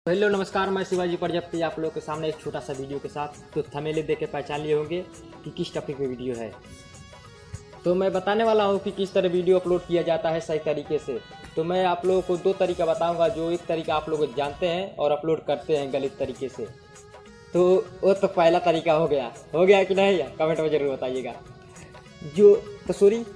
Hello नमस्कार, मैं शिवाजी प्रजापति आप लोगों के सामने एक छोटा सा वीडियो के साथ। तो थंबनेल देख के पहचान लिए होंगे कि किस टॉपिक पे वीडियो है। तो मैं बताने वाला हूँ कि किस तरह वीडियो अपलोड किया जाता है सही तरीके से। तो मैं आप लोगों को दो तरीका बताऊंगा, जो एक तरीका आप लोग जानते हैं और अपलोड करते हैं गलत तरीके से। तो वो तो पहला तरीका हो गया कि नहीं, कमेंट में ज़रूर बताइएगा।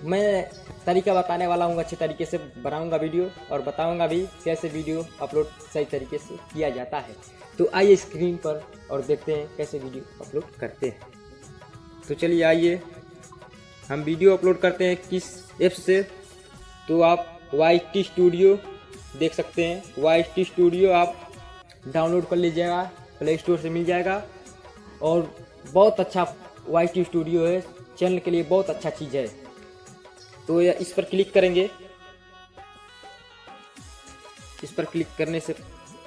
मैं तरीका बताने वाला हूँ, अच्छे तरीके से बनाऊंगा वीडियो और बताऊंगा भी कैसे वीडियो अपलोड सही तरीके से किया जाता है। तो आइए स्क्रीन पर और देखते हैं कैसे वीडियो अपलोड करते हैं। तो चलिए आइए, हम वीडियो अपलोड करते हैं किस ऐप से। तो आप YT स्टूडियो देख सकते हैं। YT स्टूडियो आप डाउनलोड कर लीजिएगा, प्ले स्टोर से मिल जाएगा। और बहुत अच्छा YT स्टूडियो है, चैनल के लिए बहुत अच्छा चीज़ है। तो इस पर क्लिक करेंगे। इस पर क्लिक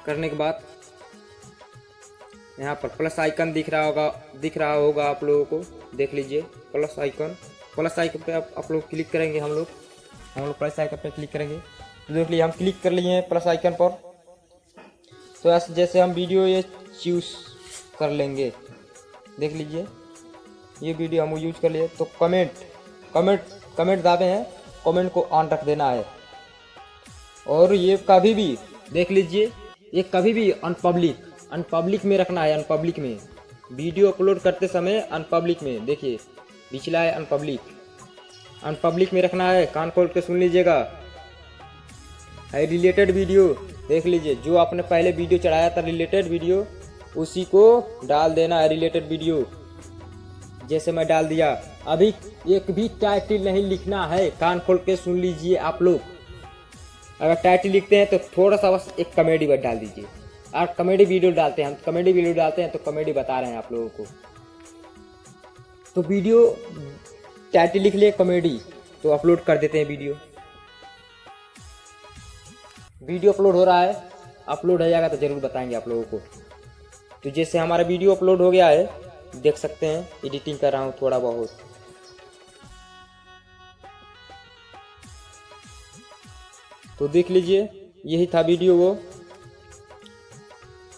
करने के बाद यहाँ पर प्लस आइकन दिख रहा होगा आप लोगों को, देख लीजिए प्लस आइकन पे आप लोग क्लिक करेंगे। हम लोग प्लस आइकन पर क्लिक करेंगे। तो देख लीजिए हम क्लिक कर लिए हैं प्लस आइकन पर। तो ऐसे जैसे हम वीडियो ये चूज कर लेंगे, देख लीजिए ये वीडियो हम यूज कर लिए। तो कमेंट दाबे हैं, कमेंट को ऑन रख देना है। और ये कभी भी देख लीजिए, ये कभी भी अनपब्लिक में रखना है। अनपब्लिक में वीडियो अपलोड करते समय अनपब्लिक में, देखिए पिछला है अनपब्लिक में रखना है। कान खोल के सुन लीजिएगा। है रिलेटेड वीडियो, देख लीजिए जो आपने पहले वीडियो चढ़ाया था रिलेटेड वीडियो, उसी को डाल देना है। रिलेटेड वीडियो जैसे मैं डाल दिया। अभी एक भी टाइटल नहीं लिखना है, कान खोल के सुन लीजिए आप लोग। अगर टाइटल लिखते हैं तो थोड़ा सा बस एक कॉमेडी वर्ड डाल दीजिए। और कॉमेडी वीडियो डालते हैं, हम कॉमेडी वीडियो डालते हैं तो कॉमेडी बता रहे हैं आप लोगों को। तो वीडियो टाइटल लिख लिए कॉमेडी, तो अपलोड कर देते हैं वीडियो अपलोड हो रहा है। अपलोड हो जाएगा तो जरूर बताएंगे आप लोगों को। तो जैसे हमारा वीडियो अपलोड हो गया है, देख सकते हैं एडिटिंग कर रहा हूँ थोड़ा बहुत। तो देख लीजिए यही था वीडियो। वो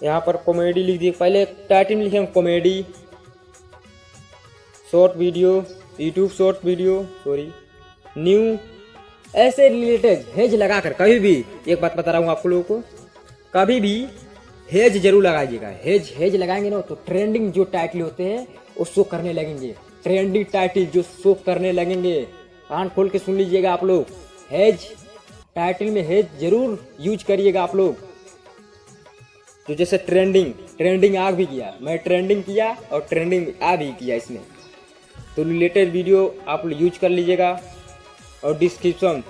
यहाँ पर कॉमेडी लिख दिए, पहले टाइटल में लिखे comedy short video, YouTube short video new, ऐसे रिलेटेड हेज लगाकर। कभी भी एक बात बता रहा हूँ आप लोगों को, कभी भी हेज जरूर लगाइएगा। हेज लगाएंगे ना तो ट्रेंडिंग जो टाइटल होते हैं वो शो करने लगेंगे। ट्रेंडिंग टाइटल जो शो करने लगेंगे, कान खोल के सुन लीजिएगा आप लोग। हेज टाइटल में हेज जरूर यूज करिएगा आप लोग। तो जैसे ट्रेंडिंग आ भी किया, मैं ट्रेंडिंग किया और ट्रेंडिंग आ भी किया इसमें। तो रिलेटेड वीडियो आप यूज कर लीजिएगा। और डिस्क्रिप्शन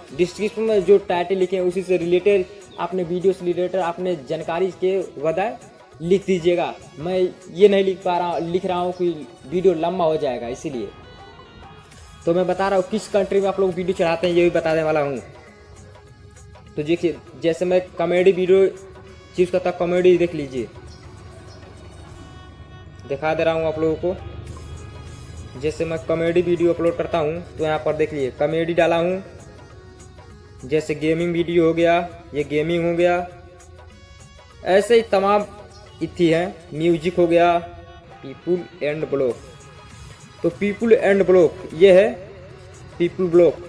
में जो टाइटल लिखे हैं उसी से रिलेटेड आपने वीडियो से रिलेटेड आपने जानकारी के बजाय लिख दीजिएगा। मैं ये नहीं लिख रहा हूँ कि वीडियो लंबा हो जाएगा, इसीलिए। तो मैं बता रहा हूँ किस कंट्री में आप लोग वीडियो चढ़ाते हैं, ये भी बताने वाला हूँ। तो देखिए जैसे मैं कॉमेडी वीडियो चूज करता, कॉमेडी देख लीजिए, दिखा दे रहा हूँ आप लोगों को। जैसे मैं कॉमेडी वीडियो अपलोड करता हूँ तो यहाँ पर देख लीजिए कॉमेडी डाला हूँ। जैसे गेमिंग वीडियो हो गया, ये गेमिंग हो गया, ऐसे ही तमाम इतनी है। म्यूजिक हो गया, पीपुल एंड ब्लॉग। तो पीपुल एंड ब्लॉग ये है पीपुल ब्लॉग।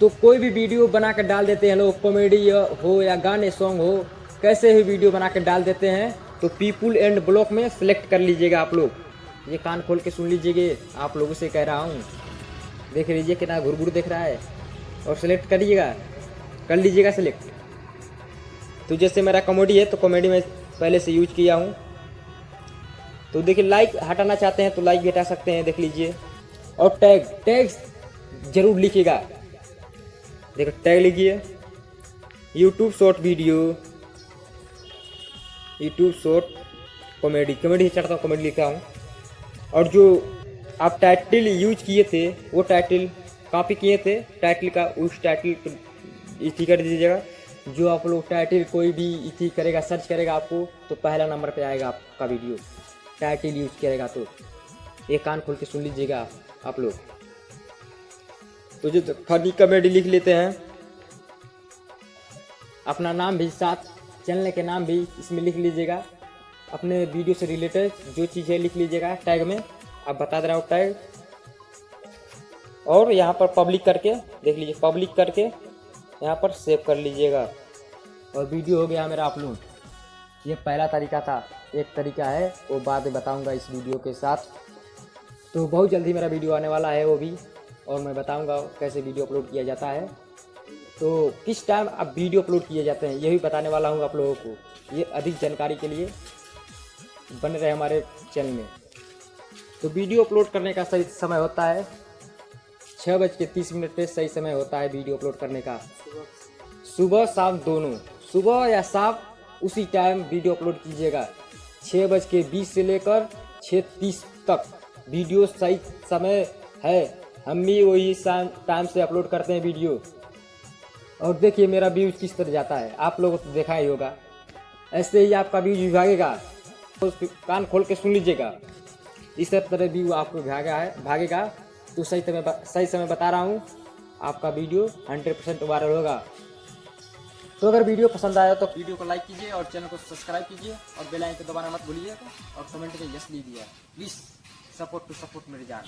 तो कोई भी वीडियो बना कर डाल देते हैं लोग, कॉमेडी हो या गाने सॉन्ग हो, कैसे ही वीडियो बना कर डाल देते हैं। तो पीपुल एंड ब्लॉग में सेलेक्ट कर लीजिएगा आप लोग। ये कान खोल के सुन लीजिएगा, आप लोगों से कह रहा हूँ। देख लीजिए कितना घुरघुर दिख रहा है। और सेलेक्ट कर लीजिएगा सेलेक्ट। तो जैसे मेरा कॉमेडी है तो कॉमेडी में पहले से यूज किया हूँ। तो देखिए लाइक हटाना चाहते हैं तो लाइक भी हटा सकते हैं, देख लीजिए। और टैग जरूर लिखिएगा। देखो टैग लिखिए YouTube short video, YouTube short comedy चढ़ता हूँ, कॉमेडी लिखा हूँ। और जो आप टाइटल यूज किए थे वो टाइटल कॉपी किए थे टाइटल का, उस टाइटल को इसी कर दीजिएगा। जो आप लोग टाइटल कोई भी इसी करेगा, सर्च करेगा आपको, तो पहला नंबर पे आएगा आपका वीडियो, टाइटल यूज करेगा। तो ये कान खोल के सुन लीजिएगा आप लोग। तो जो फनी कॉमेडी लिख लेते हैं, अपना नाम भी साथ चैनल के नाम भी इसमें लिख लीजिएगा, अपने वीडियो से रिलेटेड जो चीज़ें लिख लीजिएगा टैग में, आप बता दे रहा हूँ टैग। और यहाँ पर पब्लिक करके देख लीजिए, पब्लिक करके यहाँ पर सेव कर लीजिएगा और वीडियो हो गया मेरा अपलोड। ये पहला तरीका था, एक तरीका है वो बाद में बताऊंगा इस वीडियो के साथ। तो बहुत जल्दी मेरा वीडियो आने वाला है वो भी, और मैं बताऊंगा कैसे वीडियो अपलोड किया जाता है। तो किस टाइम आप वीडियो अपलोड किए जाते हैं ये भी बताने वाला हूँ आप लोगों को। ये अधिक जानकारी के लिए बने रहे हमारे चैनल में। तो वीडियो अपलोड करने का सही समय होता है 6:30 पे सही समय होता है वीडियो अपलोड करने का। सुबह शाम दोनों, सुबह या शाम उसी टाइम वीडियो अपलोड कीजिएगा। 6:20 से लेकर 6:30 तक वीडियो सही समय है। हम भी वही टाइम से अपलोड करते हैं वीडियो। और देखिए मेरा व्यूज किस तरह जाता है, आप लोगों को देखा ही होगा। ऐसे ही आपका व्यूज भागेगा, तो कान खोल के सुन लीजिएगा। इस तरह व्यू आपको भागेगा। तो सही समय बता रहा हूँ, आपका वीडियो 100% वायरल होगा। तो अगर वीडियो पसंद आया तो वीडियो को लाइक कीजिए और चैनल को सब्सक्राइब कीजिए और बेल आइकन को दबाना मत भूलिए और कमेंट में यस लीजिए। प्लीज़ सपोर्ट मेरे जान।